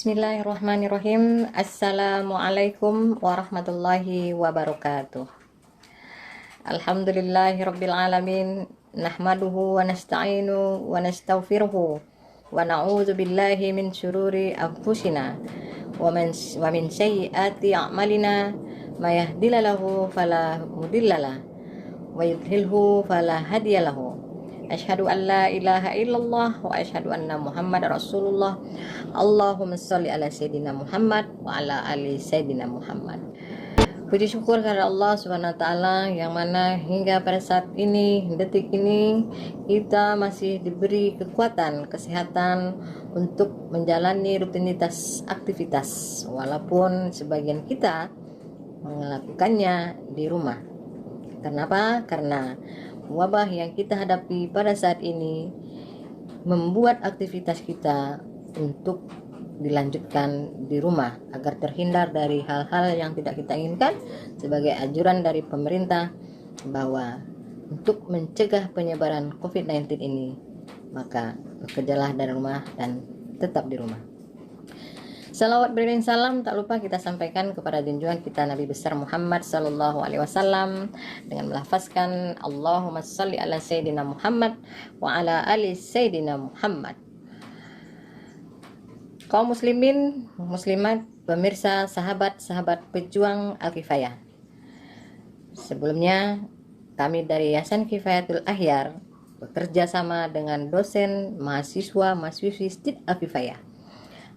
Bismillahirrahmanirrahim. Assalamualaikum warahmatullahi wabarakatuh. Alhamdulillahirabbil alamin. Nahmaduhu wa nasta'inu wa nastaghfiruhu wa na'udzu billahi min syururi anfusina wa min sayyiati a'malina. May yahdihillahu fala mudhillalah wa yudhlilhu fala hadiyalahu. Asyhadu an la ilaha illallah wa asyhadu anna Muhammadar Rasulullah. Allahumma sholli ala sayyidina Muhammad wa ala ali sayyidina Muhammad. Puji syukur kepada Allah Subhanahu wa taala yang mana hingga pada saat ini, detik ini, kita masih diberi kekuatan, kesehatan untuk menjalani rutinitas aktivitas walaupun sebagian kita melakukannya di rumah. Kenapa? Karena wabah yang kita hadapi pada saat ini membuat aktivitas kita untuk dilanjutkan di rumah agar terhindar dari hal-hal yang tidak kita inginkan, sebagai anjuran dari pemerintah bahwa untuk mencegah penyebaran COVID-19 ini, maka bekerjalah dari rumah dan tetap di rumah. Salawat beriring salam tak lupa kita sampaikan kepada junjungan kita Nabi besar Muhammad sallallahu alaihi wasallam dengan melafazkan Allahumma shalli ala sayyidina Muhammad wa ala ali sayyidina Muhammad. Kaum muslimin, muslimat, pemirsa, sahabat-sahabat pejuang Al-Kifayah. Sebelumnya kami dari Yayasan Kifayatul Ahyar bekerja sama dengan dosen, mahasiswa, mahasiswi Masjid Al-Kifayah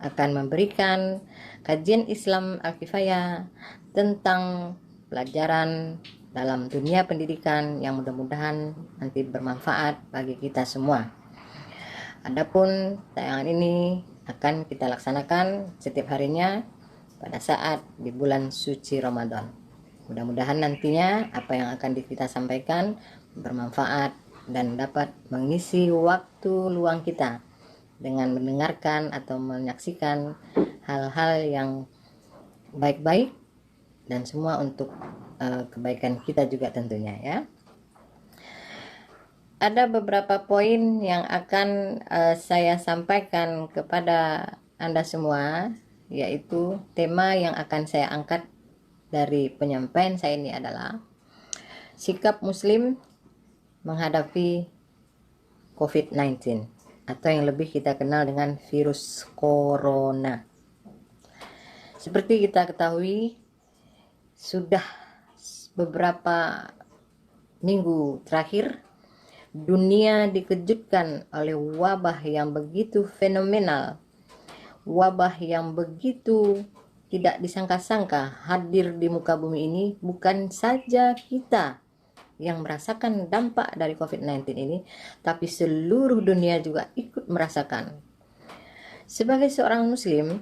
akan memberikan kajian Islam Al-Kifayah tentang pelajaran dalam dunia pendidikan yang mudah-mudahan nanti bermanfaat bagi kita semua. Adapun tayangan ini akan kita laksanakan setiap harinya pada saat di bulan suci Ramadan. Mudah-mudahan nantinya apa yang akan kita sampaikan bermanfaat dan dapat mengisi waktu luang kita dengan mendengarkan atau menyaksikan hal-hal yang baik-baik dan semua untuk kebaikan kita juga tentunya ya. Ada beberapa poin yang akan saya sampaikan kepada Anda semua, yaitu tema yang akan saya angkat dari penyampaian saya ini adalah sikap Muslim menghadapi COVID-19 atau yang lebih kita kenal dengan virus corona. Seperti kita ketahui, sudah beberapa minggu terakhir dunia dikejutkan oleh wabah yang begitu fenomenal, wabah yang begitu tidak disangka-sangka hadir di muka bumi ini. Bukan saja kita yang merasakan dampak dari COVID-19 ini, tapi seluruh dunia juga ikut merasakan. Sebagai seorang muslim,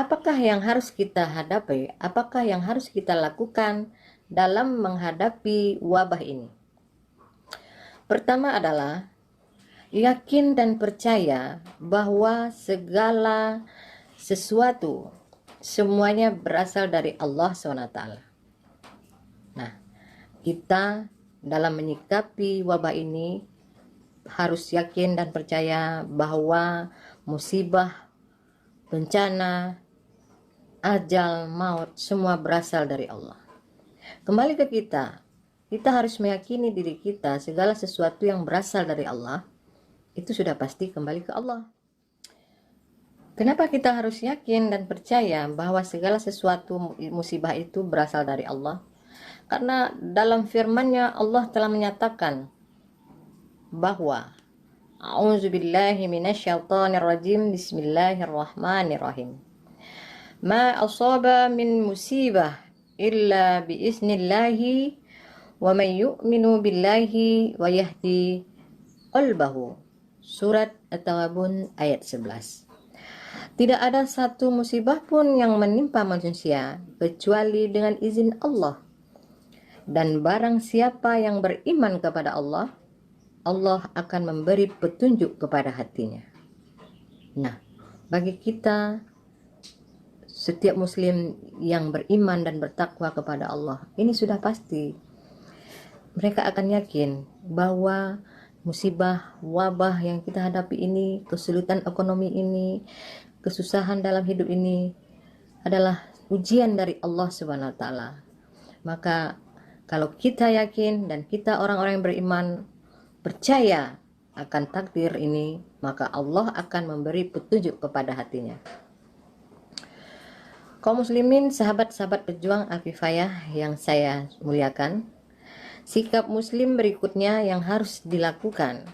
apakah yang harus kita hadapi? Apakah yang harus kita lakukan dalam menghadapi wabah ini? Pertama adalah yakin dan percaya bahwa segala sesuatu semuanya berasal dari Allah SWT. Nah, kita dalam menyikapi wabah ini harus yakin dan percaya bahwa musibah, bencana, ajal, maut semua berasal dari Allah. Kembali ke kita harus meyakini diri kita segala sesuatu yang berasal dari Allah itu sudah pasti kembali ke Allah. Kenapa kita harus yakin dan percaya bahwa segala sesuatu musibah itu berasal dari Allah? Karena dalam firman-Nya Allah telah menyatakan bahwa A'udzubillahi minasyaitonirrajim. Bismillahirrahmanirrahim. Ma asaba min musibah illa biiznillahi wa may yu'minu billahi wa yahdi qalbahu. Surat At-Taghabun ayat 11. Tidak ada satu musibah pun yang menimpa manusia kecuali dengan izin Allah. Dan barang siapa yang beriman kepada Allah, Allah akan memberi petunjuk kepada hatinya. Nah, bagi kita setiap muslim yang beriman dan bertakwa kepada Allah, ini sudah pasti mereka akan yakin bahwa musibah, wabah yang kita hadapi ini, kesulitan ekonomi ini, kesusahan dalam hidup ini adalah ujian dari Allah Subhanahu wa taala. Maka kalau kita yakin dan kita orang-orang yang beriman percaya akan takdir ini, maka Allah akan memberi petunjuk kepada hatinya. Kaum muslimin, sahabat-sahabat pejuang Al-Kifayah yang saya muliakan, sikap muslim berikutnya yang harus dilakukan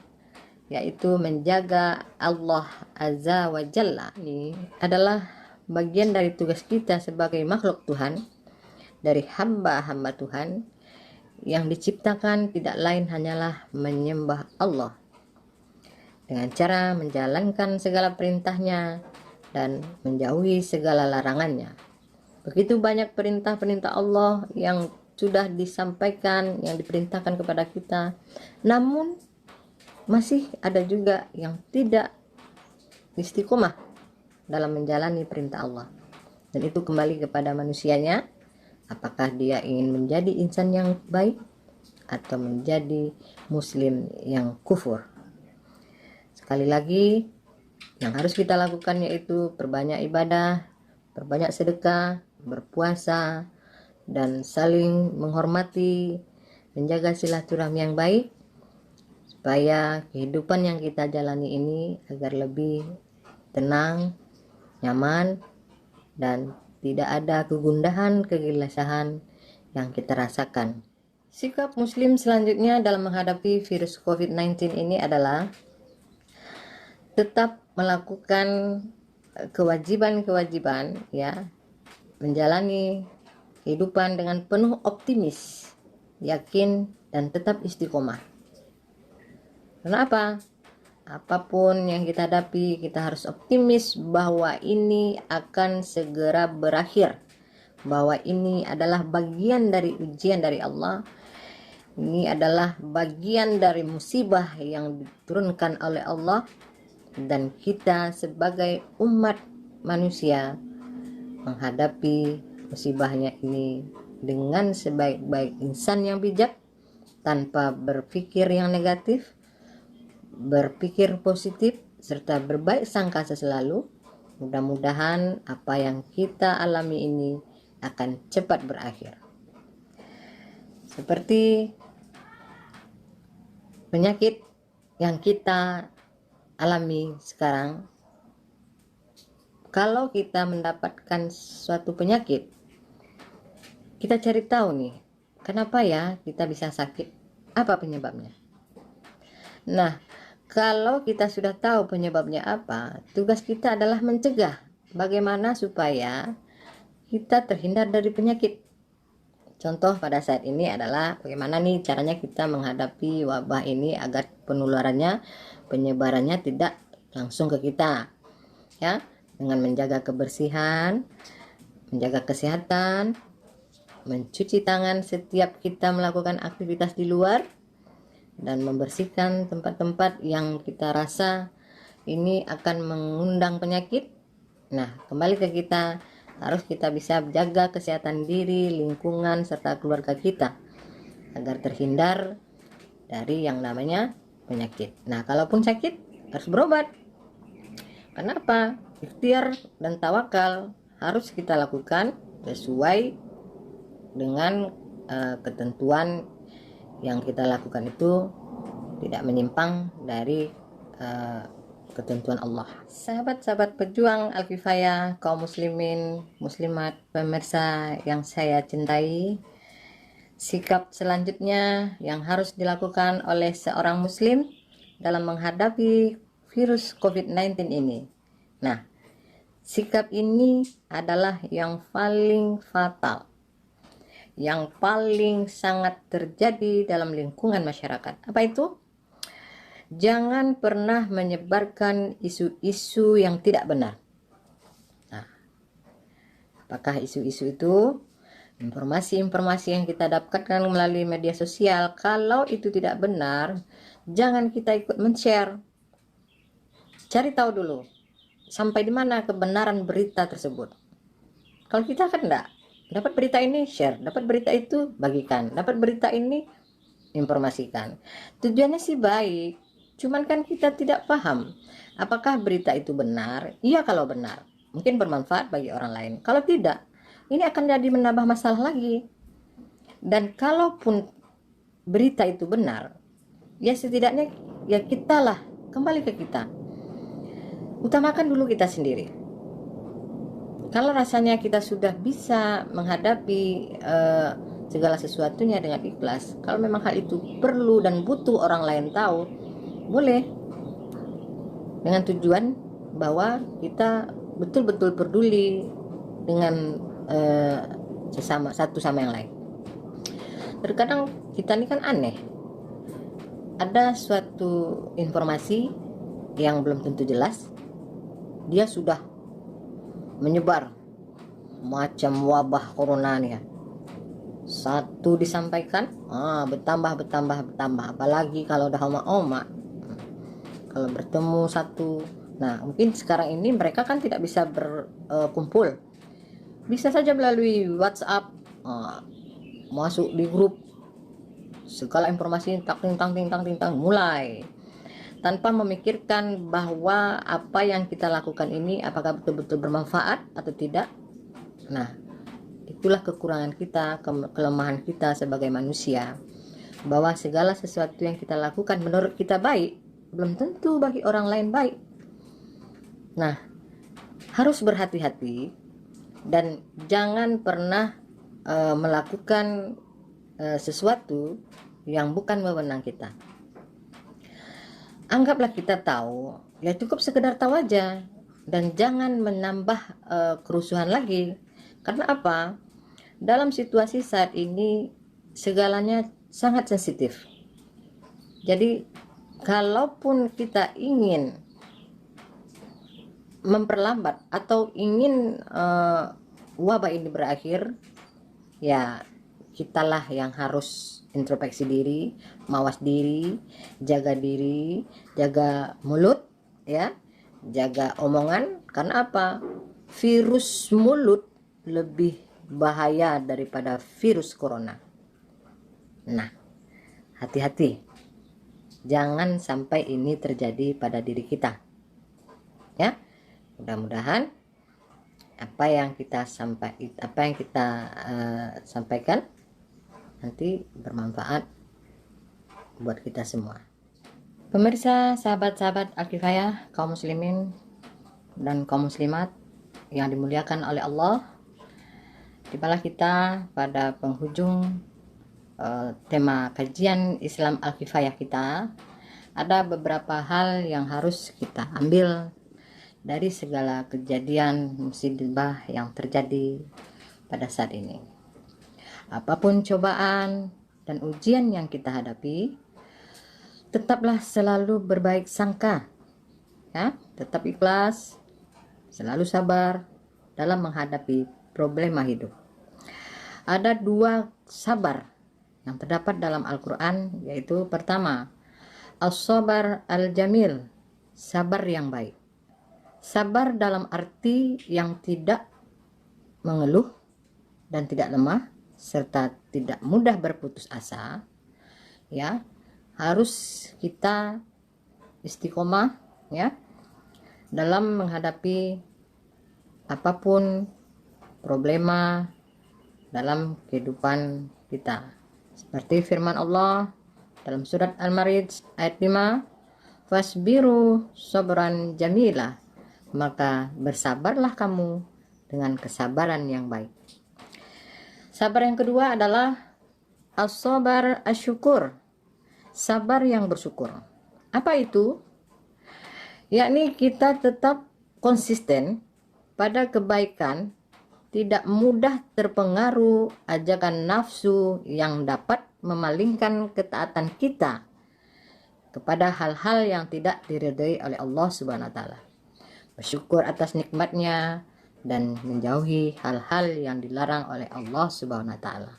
yaitu menjaga Allah Azza wa Jalla. Ini adalah bagian dari tugas kita sebagai makhluk Tuhan, dari hamba-hamba Tuhan yang diciptakan tidak lain hanyalah menyembah Allah dengan cara menjalankan segala perintahnya dan menjauhi segala larangannya. Begitu banyak perintah-perintah Allah yang sudah disampaikan, yang diperintahkan kepada kita, namun masih ada juga yang tidak istiqomah dalam menjalani perintah Allah. Dan itu kembali kepada manusianya, apakah dia ingin menjadi insan yang baik atau menjadi muslim yang kufur. Sekali lagi, yang harus kita lakukan yaitu perbanyak ibadah, perbanyak sedekah, berpuasa, dan saling menghormati, menjaga silaturahmi yang baik, supaya kehidupan yang kita jalani ini agar lebih tenang, nyaman, dan tidak ada kegundahan, kegelisahan yang kita rasakan. Sikap muslim selanjutnya dalam menghadapi virus COVID-19 ini adalah tetap melakukan kewajiban-kewajiban, ya, menjalani kehidupan dengan penuh optimis, yakin, dan tetap istiqomah. Kenapa? Apapun yang kita hadapi, kita harus optimis bahwa ini akan segera berakhir, bahwa ini adalah bagian dari ujian dari Allah. Ini adalah bagian dari musibah yang diturunkan oleh Allah, dan kita sebagai umat manusia menghadapi musibahnya ini dengan sebaik-baik insan yang bijak, tanpa berpikir yang negatif, berpikir positif, serta berbaik sangka selalu. Mudah-mudahan apa yang kita alami ini akan cepat berakhir. Seperti penyakit yang kita alami sekarang, kalau kita mendapatkan suatu penyakit, kita cari tahu nih, kenapa ya kita bisa sakit, apa penyebabnya. Nah, kalau kita sudah tahu penyebabnya apa, tugas kita adalah mencegah bagaimana supaya kita terhindar dari penyakit. Contoh pada saat ini adalah bagaimana nih caranya kita menghadapi wabah ini agar penularannya, penyebarannya tidak langsung ke kita, ya, dengan menjaga kebersihan, menjaga kesehatan, mencuci tangan setiap kita melakukan aktivitas di luar, dan membersihkan tempat-tempat yang kita rasa ini akan mengundang penyakit. Nah, kembali ke kita, harus kita bisa jaga kesehatan diri, lingkungan, serta keluarga kita agar terhindar dari yang namanya penyakit. Nah, kalaupun sakit harus berobat. Kenapa? Ikhtiar dan tawakal harus kita lakukan sesuai dengan ketentuan yang kita lakukan, itu tidak menyimpang dari ketentuan Allah. Sahabat-sahabat pejuang Al-Kifayah, kaum muslimin, muslimat, pemirsa yang saya cintai, sikap selanjutnya yang harus dilakukan oleh seorang muslim dalam menghadapi virus COVID-19 ini. Nah, sikap ini adalah yang paling fatal, yang paling sangat terjadi dalam lingkungan masyarakat. Apa itu? Jangan pernah menyebarkan isu-isu yang tidak benar. Nah, apakah isu-isu itu? Informasi-informasi yang kita dapatkan melalui media sosial, kalau itu tidak benar, jangan kita ikut men-share. Cari tahu dulu sampai di mana kebenaran berita tersebut. Kalau kita kan enggak, dapat berita ini share, dapat berita itu bagikan, dapat berita ini informasikan. Tujuannya sih baik, cuman kan kita tidak paham Apakah berita itu benar? Iya kalau benar, mungkin bermanfaat bagi orang lain. Kalau tidak, ini akan jadi menambah masalah lagi. Dan kalaupun berita itu benar, ya setidaknya ya kita lah, kembali ke kita. Utamakan dulu kita sendiri. Kalau rasanya kita sudah bisa menghadapi segala sesuatunya dengan ikhlas, kalau memang hal itu perlu dan butuh orang lain tahu, boleh, dengan tujuan bahwa kita betul-betul peduli dengan sesama, satu sama yang lain. Terkadang kita ini kan aneh, ada suatu informasi yang belum tentu jelas, dia sudah menyebar macam wabah corona nih ya. Satu disampaikan, bertambah, apalagi kalau udah oma-oma, kalau bertemu satu. Nah, mungkin sekarang ini mereka kan tidak bisa berkumpul, bisa saja melalui WhatsApp, masuk di grup, segala informasi tintang mulai, tanpa memikirkan bahwa apa yang kita lakukan ini apakah betul-betul bermanfaat atau tidak. Nah, itulah kekurangan kita, kelemahan kita sebagai manusia, bahwa segala sesuatu yang kita lakukan menurut kita baik, belum tentu bagi orang lain baik. Nah, harus berhati-hati dan jangan pernah melakukan sesuatu yang bukan wewenang kita. Anggaplah kita tahu, ya cukup sekedar tahu aja, dan jangan menambah kerusuhan lagi. Karena apa? Dalam situasi saat ini segalanya sangat sensitif. Jadi kalaupun kita ingin memperlambat atau ingin wabah ini berakhir, ya kitalah yang harus introspeksi diri, mawas diri, jaga mulut, ya, jaga omongan. Karena apa? Virus mulut lebih bahaya daripada virus corona. Nah, hati-hati, jangan sampai ini terjadi pada diri kita, ya. Mudah-mudahan apa yang kita sampaikan nanti bermanfaat buat kita semua. Pemirsa, sahabat-sahabat Al-Kifayah, kaum muslimin dan kaum muslimat yang dimuliakan oleh Allah, tibalah kita pada penghujung tema kajian Islam Al-Kifayah kita. Ada beberapa hal yang harus kita ambil dari segala kejadian musibah yang terjadi pada saat ini. Apapun cobaan dan ujian yang kita hadapi, tetaplah selalu berbaik sangka, ya, tetap ikhlas, selalu sabar dalam menghadapi problema hidup. Ada 2 sabar yang terdapat dalam Al-Quran, yaitu pertama, as-sabar al-jamil, sabar yang baik. Sabar dalam arti yang tidak mengeluh dan tidak lemah, serta tidak mudah berputus asa, ya. Harus kita istiqomah, ya, dalam menghadapi apapun problema dalam kehidupan kita. Seperti firman Allah dalam surat Al-Ma'arij ayat 5, fasbiru sabran jamilah, maka bersabarlah kamu dengan kesabaran yang baik. Sabar yang kedua adalah as-sabar asyukur, sabar yang bersyukur. Apa itu? Yakni kita tetap konsisten pada kebaikan, tidak mudah terpengaruh ajakan nafsu yang dapat memalingkan ketaatan kita kepada hal-hal yang tidak diridhai oleh Allah Subhanahu wa taala. Bersyukur atas nikmatnya dan menjauhi hal-hal yang dilarang oleh Allah Subhanahu wa taala.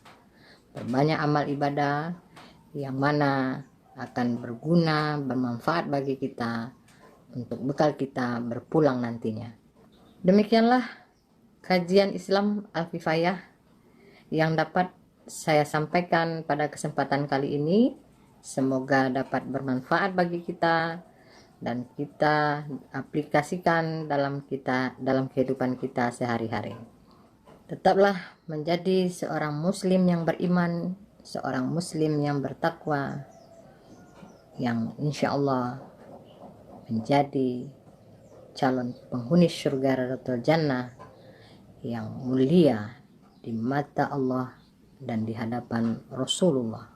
Berbanyak amal ibadah yang mana akan berguna, bermanfaat bagi kita untuk bekal kita berpulang nantinya. Demikianlah kajian Islam Al-Kifayah yang dapat saya sampaikan pada kesempatan kali ini. Semoga dapat bermanfaat bagi kita dan kita aplikasikan dalam kehidupan kita sehari-hari. Tetaplah menjadi seorang muslim yang beriman, seorang muslim yang bertakwa, yang insya Allah menjadi calon penghuni surga Radhatul Jannah yang mulia di mata Allah dan di hadapan Rasulullah.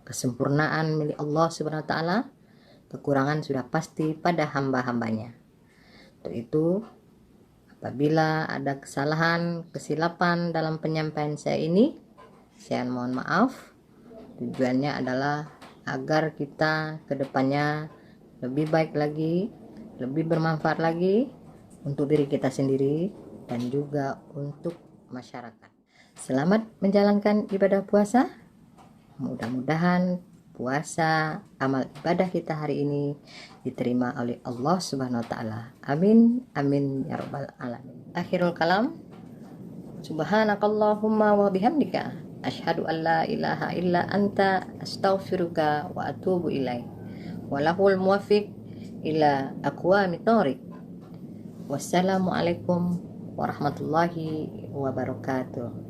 Kesempurnaan milik Allah Subhanahu wa taala, kekurangan sudah pasti pada hamba-hambanya. Untuk itu, apabila ada kesalahan, kesilapan dalam penyampaian saya ini, saya mohon maaf. Tujuannya adalah agar kita ke depannya lebih baik lagi, lebih bermanfaat lagi untuk diri kita sendiri dan juga untuk masyarakat. Selamat menjalankan ibadah puasa. Mudah-mudahan puasa amal ibadah kita hari ini diterima oleh Allah Subhanahu wa taala. Amin amin ya rabbal alamin. Akhirul kalam. Subhanakallahumma wa bihamdika asyhadu an la ilaha illa anta astaghfiruka wa atubu ilaik. Walahul muwaffiq ila aqwamit thoriq. Wassalamualaikum warahmatullahi wabarakatuh.